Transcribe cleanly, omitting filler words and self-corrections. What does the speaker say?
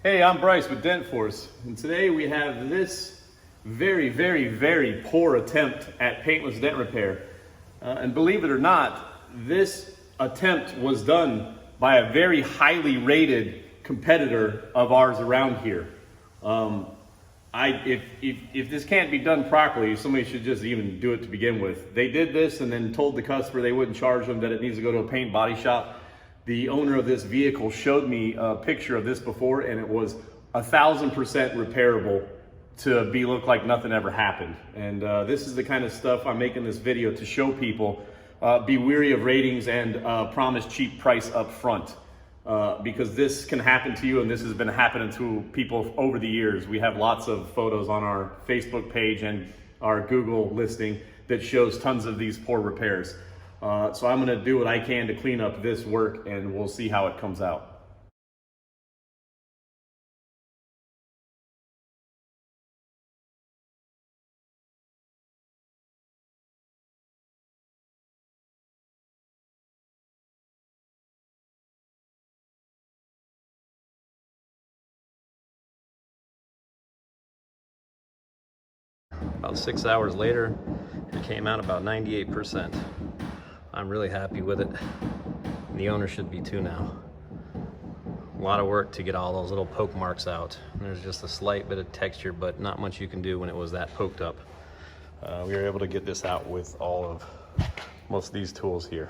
Hey, I'm Bryce with Dent Force, and today we have this very poor attempt at paintless dent repair. And believe it or not, this attempt was done by a very highly rated competitor of ours around here. If this can't be done properly, somebody should just even do it to begin with. They did this and then told the customer they wouldn't charge them, that it needs to go to a paint body shop. The owner of this vehicle showed me a picture of this before, and it was 1,000% repairable to look like nothing ever happened. And this is the kind of stuff I'm making this video to show people. Be wary of ratings and promise cheap price up front. Because this can happen to you, and this has been happening to people over the years. We have lots of photos on our Facebook page and our Google listing that shows tons of these poor repairs. So I'm gonna do what I can to clean up this work, and we'll see how it comes out. About 6 hours later, it came out about 98%. I'm really happy with it. The owner should be too now. A lot of work to get all those little poke marks out. There's just a slight bit of texture, but not much you can do when it was that poked up. We were able to get this out with most of these tools here.